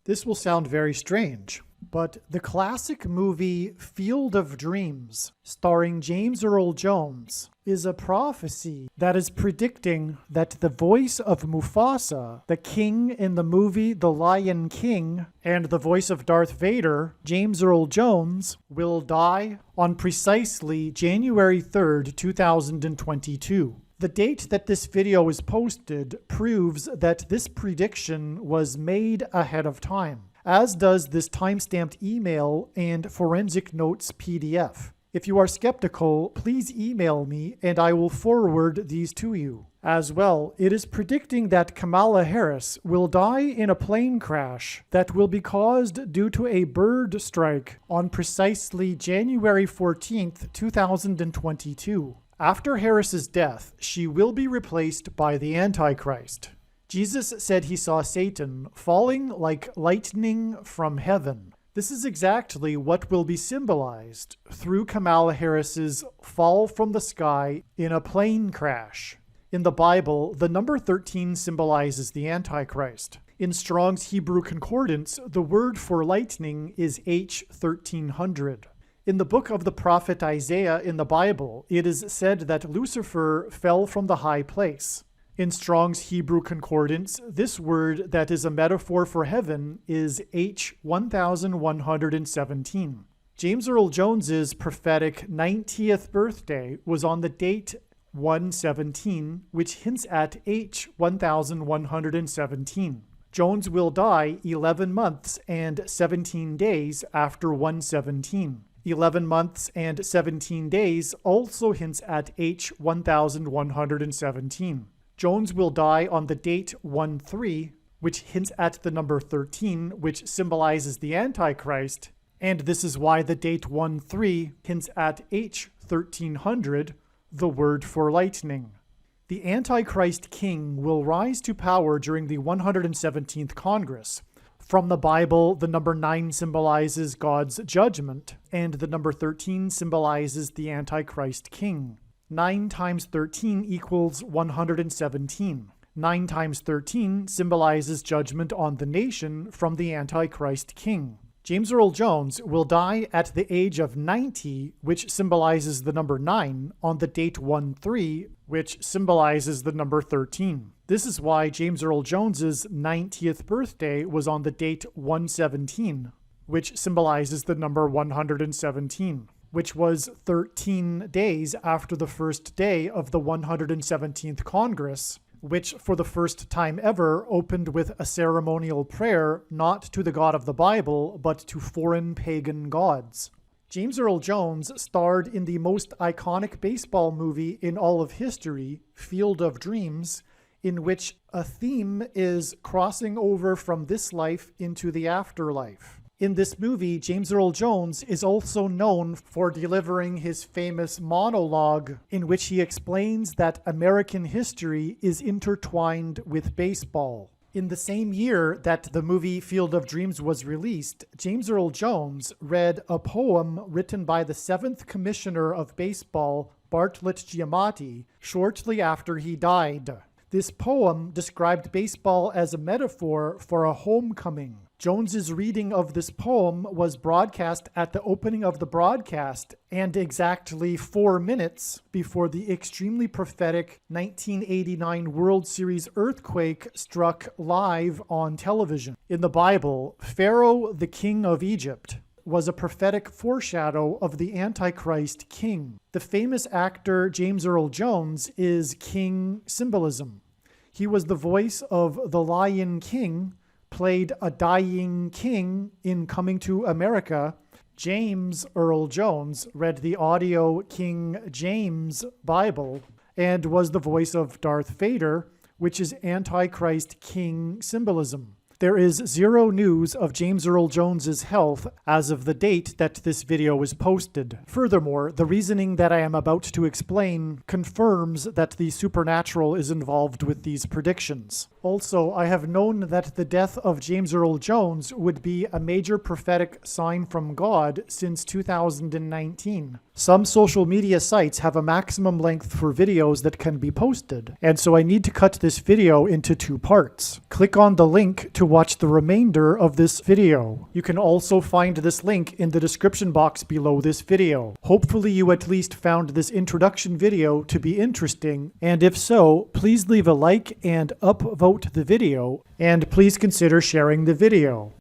This will sound very strange, but the classic movie Field of Dreams, starring James Earl Jones, is a prophecy that is predicting that the voice of Mufasa, the king in the movie The Lion King, and the voice of Darth Vader, James Earl Jones, will die on precisely January 3rd, 2022. The date that this video is posted proves that this prediction was made ahead of time, as does this timestamped email and forensic notes PDF. If you are skeptical, please email me and I will forward these to you. As well, it is predicting that Kamala Harris will die in a plane crash that will be caused due to a bird strike on precisely January 14th, 2022. After Harris's death, she will be replaced by the Antichrist. Jesus said he saw Satan falling like lightning from heaven. This is exactly what will be symbolized through Kamala Harris's fall from the sky in a plane crash. In the Bible, the number 13 symbolizes the Antichrist. In Strong's Hebrew Concordance, the word for lightning is H1300. In the book of the prophet Isaiah in the Bible, it is said that Lucifer fell from the high place. In Strong's Hebrew Concordance, this word that is a metaphor for heaven is H1117. James Earl Jones's prophetic 90th birthday was on the date 117, which hints at H1117. Jones will die 11 months and 17 days after 117. 11 months and 17 days also hints at H1117. Jones will die on the date 13, which hints at the number 13, which symbolizes the Antichrist, and this is why the date 13 hints at H1300, the word for lightning. The Antichrist king will rise to power during the 117th Congress. From the Bible, the number 9 symbolizes God's judgment, and the number 13 symbolizes the Antichrist king. 9 times 13 equals 117. 9 times 13 symbolizes judgment on the nation from the Antichrist king. James Earl Jones will die at the age of 90, which symbolizes the number 9, on the date 13, which symbolizes the number 13. This is why James Earl Jones's 90th birthday was on the date 117, which symbolizes the number 117, which was 13 days after the first day of the 117th Congress, which for the first time ever opened with a ceremonial prayer not to the God of the Bible, but to foreign pagan gods. James Earl Jones starred in the most iconic baseball movie in all of history, Field of Dreams, in which a theme is crossing over from this life into the afterlife. In this movie, James Earl Jones is also known for delivering his famous monologue in which he explains that American history is intertwined with baseball. In the same year that the movie Field of Dreams was released, James Earl Jones read a poem written by the 7th Commissioner of Baseball, Bartlett Giamatti, shortly after he died. This poem described baseball as a metaphor for a homecoming. Jones's reading of this poem was broadcast at the opening of the broadcast and exactly 4 minutes before the extremely prophetic 1989 World Series earthquake struck live on television. In the Bible, Pharaoh, the king of Egypt, was a prophetic foreshadow of the Antichrist king. The famous actor James Earl Jones is king symbolism. He was the voice of the Lion King, played a dying king in Coming to America. James Earl Jones read the audio King James Bible and was the voice of Darth Vader, which is Antichrist king symbolism. There is zero news of James Earl Jones's health as of the date that this video was posted. Furthermore, the reasoning that I am about to explain confirms that the supernatural is involved with these predictions. Also, I have known that the death of James Earl Jones would be a major prophetic sign from God since 2019. Some social media sites have a maximum length for videos that can be posted, and so I need to cut this video into 2 parts. Click on the link to watch the remainder of this video. You can also find this link in the description box below this video. Hopefully you at least found this introduction video to be interesting, and if so, please leave a like and upvote the video, and please consider sharing the video.